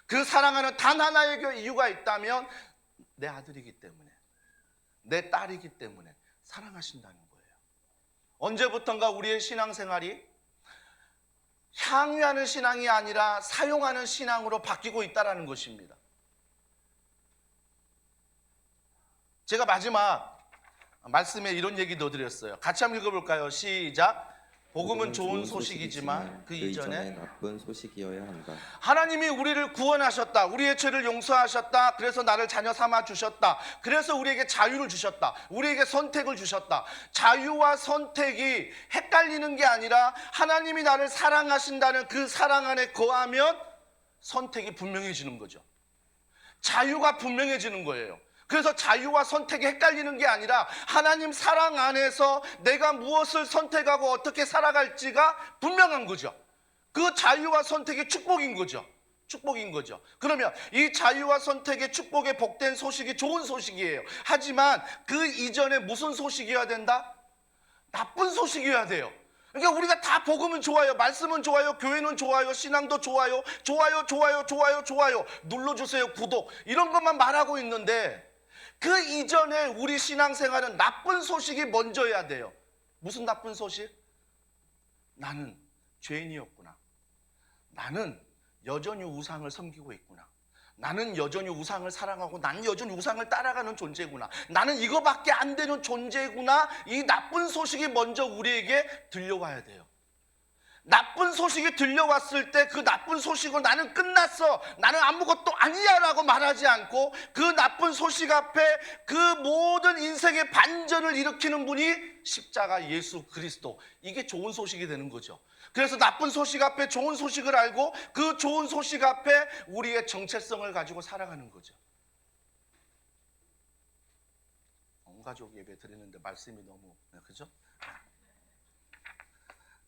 그 사랑하는 단 하나의 이유가 있다면 내 아들이기 때문에, 내 딸이기 때문에 사랑하신다는 거예요. 언제부턴가 우리의 신앙생활이 향유하는 신앙이 아니라 사용하는 신앙으로 바뀌고 있다는 것입니다. 제가 마지막 말씀에 이런 얘기도 드렸어요. 같이 한번 읽어볼까요? 시작. 복음은 좋은 소식이지만 그 이전에 나쁜 소식이어야 한다. 하나님이 우리를 구원하셨다. 우리의 죄를 용서하셨다. 그래서 나를 자녀 삼아 주셨다. 그래서 우리에게 자유를 주셨다. 우리에게 선택을 주셨다. 자유와 선택이 헷갈리는 게 아니라 하나님이 나를 사랑하신다는 그 사랑 안에 거하면 선택이 분명해지는 거죠. 자유가 분명해지는 거예요. 그래서 자유와 선택이 헷갈리는 게 아니라 하나님 사랑 안에서 내가 무엇을 선택하고 어떻게 살아갈지가 분명한 거죠. 그 자유와 선택이 축복인 거죠. 축복인 거죠. 그러면 이 자유와 선택의 축복의 복된 소식이 좋은 소식이에요. 하지만 그 이전에 무슨 소식이어야 된다? 나쁜 소식이어야 돼요. 그러니까 우리가 다 복음은 좋아요, 말씀은 좋아요, 교회는 좋아요, 신앙도 좋아요, 좋아요 눌러주세요, 구독, 이런 것만 말하고 있는데 그 이전에 우리 신앙생활은 나쁜 소식이 먼저여야 돼요. 무슨 나쁜 소식? 나는 죄인이었구나. 나는 여전히 우상을 섬기고 있구나. 나는 여전히 우상을 사랑하고 나는 여전히 우상을 따라가는 존재구나. 나는 이거밖에 안 되는 존재구나. 이 나쁜 소식이 먼저 우리에게 들려와야 돼요. 나쁜 소식이 들려왔을 때 그 나쁜 소식으로 나는 끝났어, 나는 아무것도 아니야 라고 말하지 않고 그 나쁜 소식 앞에 그 모든 인생의 반전을 일으키는 분이 십자가 예수 그리스도, 이게 좋은 소식이 되는 거죠. 그래서 나쁜 소식 앞에 좋은 소식을 알고 그 좋은 소식 앞에 우리의 정체성을 가지고 살아가는 거죠. 온 가족 예배 드리는데 말씀이 너무, 그죠?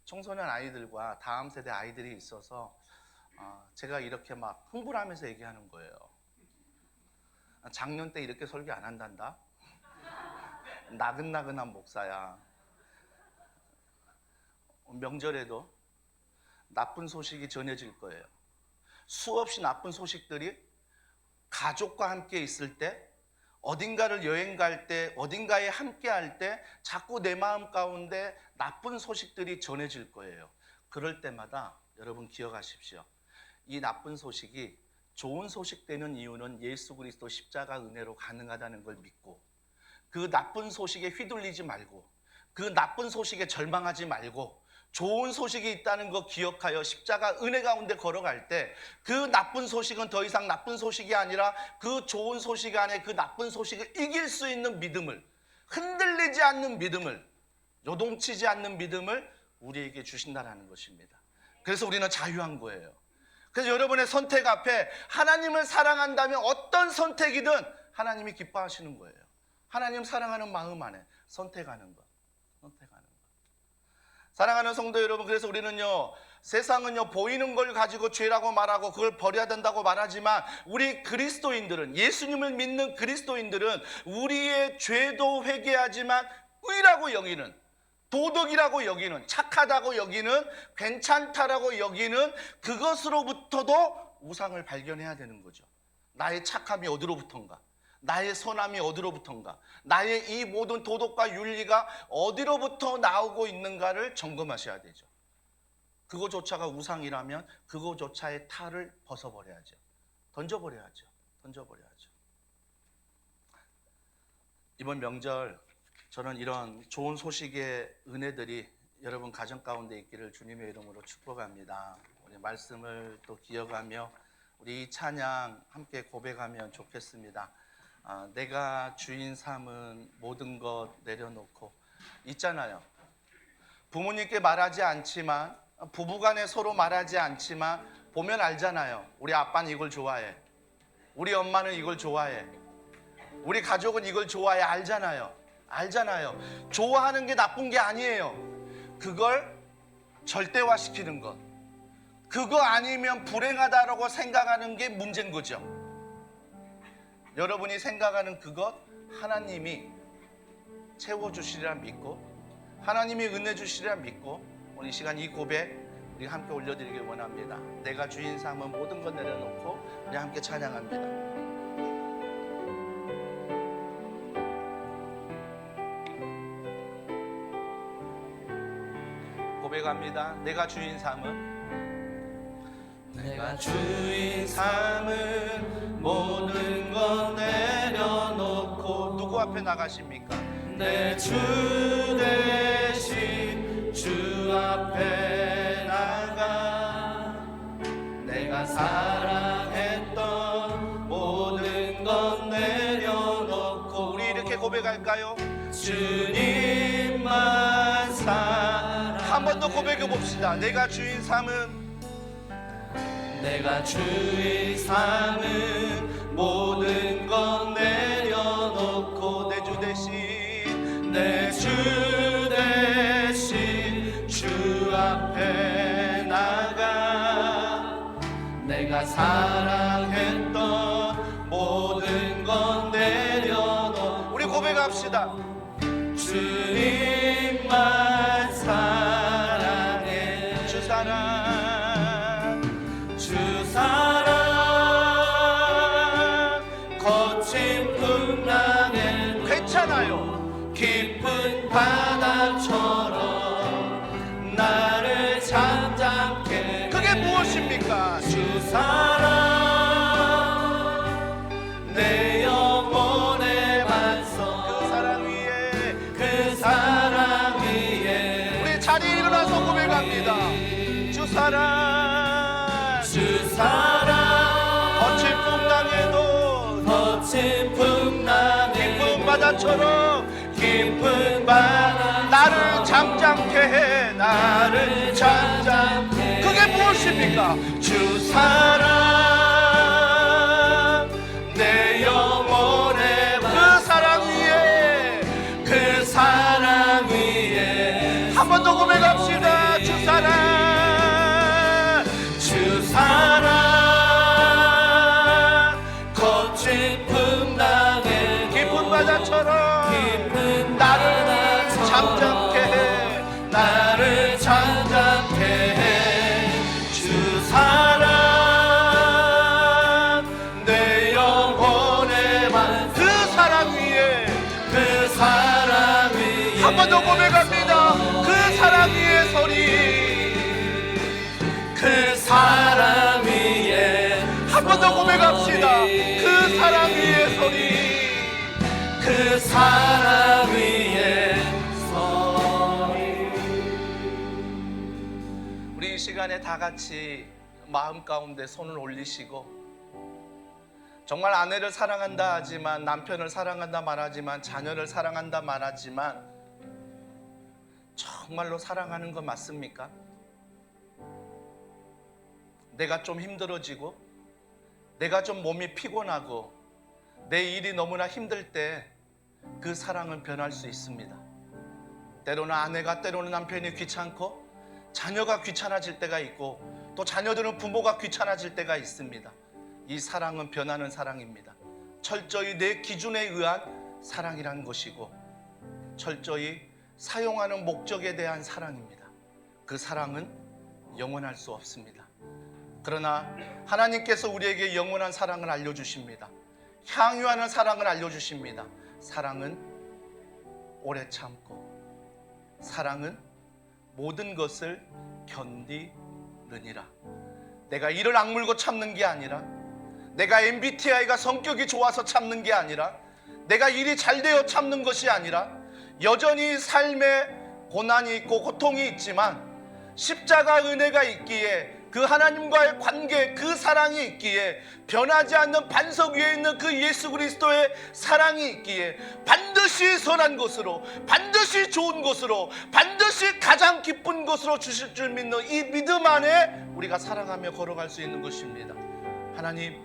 청소년 아이들과 다음 세대 아이들이 있어서 제가 이렇게 막 흥분하면서 얘기하는 거예요. 작년 때 이렇게 설교 안 한단다. 나긋나긋한 목사야. 명절에도 나쁜 소식이 전해질 거예요. 수없이 나쁜 소식들이 가족과 함께 있을 때 어딘가를 여행 갈 때, 어딘가에 함께 할 때 자꾸 내 마음 가운데 나쁜 소식들이 전해질 거예요. 그럴 때마다 여러분 기억하십시오. 이 나쁜 소식이 좋은 소식 되는 이유는 예수 그리스도 십자가 은혜로 가능하다는 걸 믿고, 그 나쁜 소식에 휘둘리지 말고, 그 나쁜 소식에 절망하지 말고, 좋은 소식이 있다는 거 기억하여 십자가 은혜 가운데 걸어갈 때 그 나쁜 소식은 더 이상 나쁜 소식이 아니라 그 좋은 소식 안에 그 나쁜 소식을 이길 수 있는 믿음을, 흔들리지 않는 믿음을, 요동치지 않는 믿음을 우리에게 주신다는 것입니다. 그래서 우리는 자유한 거예요. 그래서 여러분의 선택 앞에 하나님을 사랑한다면 어떤 선택이든 하나님이 기뻐하시는 거예요. 하나님 사랑하는 마음 안에 선택하는 것. 사랑하는 성도 여러분, 그래서 우리는요, 세상은요 보이는 걸 가지고 죄라고 말하고 그걸 버려야 된다고 말하지만, 우리 그리스도인들은, 예수님을 믿는 그리스도인들은 우리의 죄도 회개하지만 의라고 여기는, 도덕이라고 여기는, 착하다고 여기는, 괜찮다라고 여기는 그것으로부터도 우상을 발견해야 되는 거죠. 나의 착함이 어디로부터인가, 나의 선함이 어디로부터인가, 나의 이 모든 도덕과 윤리가 어디로부터 나오고 있는가를 점검하셔야 되죠. 그거조차가 우상이라면 그거조차의 탈을 벗어버려야죠. 던져버려야죠. 이번 명절 저는 이런 좋은 소식의 은혜들이 여러분 가정 가운데 있기를 주님의 이름으로 축복합니다. 우리 말씀을 또 기억하며 우리 이 찬양 함께 고백하면 좋겠습니다. 내가 주인 삼은 모든 것 내려놓고. 있잖아요, 부모님께 말하지 않지만, 부부간에 서로 말하지 않지만 보면 알잖아요. 우리 아빠는 이걸 좋아해, 우리 엄마는 이걸 좋아해, 우리 가족은 이걸 좋아해. 알잖아요. 좋아하는 게 나쁜 게 아니에요. 그걸 절대화시키는 것, 그거 아니면 불행하다라고 생각하는 게 문제인 거죠. 여러분이 생각하는 그것 하나님이 채워주시리라 믿고, 하나님이 은혜 주시리라 믿고, 오늘 이 시간 이 고백 우리 함께 올려드리길 원합니다. 내가 주인 삼은 모든 것 내려놓고 우리 함께 찬양합니다. 고백합니다. 내가 주인 삼은, 내가 주인 삼은 모든 것 내려놓고. 누구 앞에 나가십니까? 내 주 대신 주 앞에 나가, 내가 사랑했던 모든 것 내려놓고. 우리 이렇게 고백할까요? 주님만 사랑. 한 번 더 고백해 봅시다. 내가 주인 삼은, 내가 주인 삼은 모든 것 내려놓고, 내 주 대신, 내 주 대신 주 앞에 나가, 내가 사랑했던 모든 것 내려놓고. 우리 고백합시다. 주님만 사랑해. 주 사랑, 주 사랑. 거친 풍랑에 괜찮아요. 깊은 바다처럼 나를 잠잠케. 그게 무엇입니까? 주 사랑, 내 영혼의 반석. 그 사랑 위에, 그 사랑 위에. 우리 자리에 일어나서 고백합니다. 주 사랑, 주 사랑. 거친 풍랑에도, 거친 풍랑에 깊은 바다처럼, 깊은 바다 나를 잠잠케 해, 나를 잠잠케 해. 그게 무엇입니까? 주 사랑, 내 영혼의 그 사랑 위에, 그 사랑 위에. 한 번 더 고백합시다. 주 사랑, 주 사랑. 거친 풍랑에 깊은 바다처럼 나를 잠잠케 해, 나를 잠잠케 해. 주 사랑, 번 더 고백합시다. 그 사랑 위에 서리. 그 사랑 위에 서리. 우리 이 시간에 다 같이 마음 가운데 손을 올리시고, 정말 아내를 사랑한다 하지만, 남편을 사랑한다 말하지만, 자녀를 사랑한다 말하지만, 정말로 사랑하는 거 맞습니까? 내가 좀 힘들어지고, 내가 좀 몸이 피곤하고, 내 일이 너무나 힘들 때 그 사랑은 변할 수 있습니다. 때로는 아내가, 때로는 남편이 귀찮고, 자녀가 귀찮아질 때가 있고, 또 자녀들은 부모가 귀찮아질 때가 있습니다. 이 사랑은 변하는 사랑입니다. 철저히 내 기준에 의한 사랑이라는 것이고, 철저히 사용하는 목적에 대한 사랑입니다. 그 사랑은 영원할 수 없습니다. 그러나 하나님께서 우리에게 영원한 사랑을 알려주십니다. 향유하는 사랑을 알려주십니다. 사랑은 오래 참고, 사랑은 모든 것을 견디느니라. 내가 이를 악물고 참는 게 아니라, 내가 MBTI가 성격이 좋아서 참는 게 아니라, 내가 일이 잘 되어 참는 것이 아니라, 여전히 삶에 고난이 있고 고통이 있지만 십자가 은혜가 있기에, 그 하나님과의 관계, 그 사랑이 있기에, 변하지 않는 반석 위에 있는 그 예수 그리스도의 사랑이 있기에, 반드시 선한 것으로, 반드시 좋은 것으로, 반드시 가장 기쁜 것으로 주실 줄 믿는 이 믿음 안에 우리가 사랑하며 걸어갈 수 있는 것입니다. 하나님,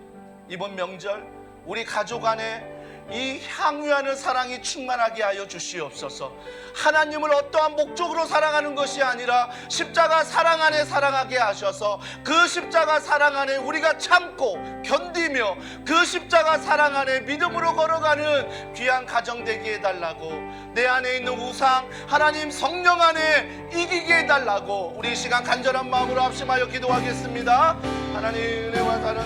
이번 명절 우리 가족 안에 이 향유하는 사랑이 충만하게 하여 주시옵소서. 하나님을 어떠한 목적으로 사랑하는 것이 아니라 십자가 사랑 안에 사랑하게 하셔서, 그 십자가 사랑 안에 우리가 참고 견디며, 그 십자가 사랑 안에 믿음으로 걸어가는 귀한 가정 되게 해달라고, 내 안에 있는 우상 하나님 성령 안에 이기게 해달라고 우리 이 시간 간절한 마음으로 합심하여 기도하겠습니다. 하나님 은혜와 사랑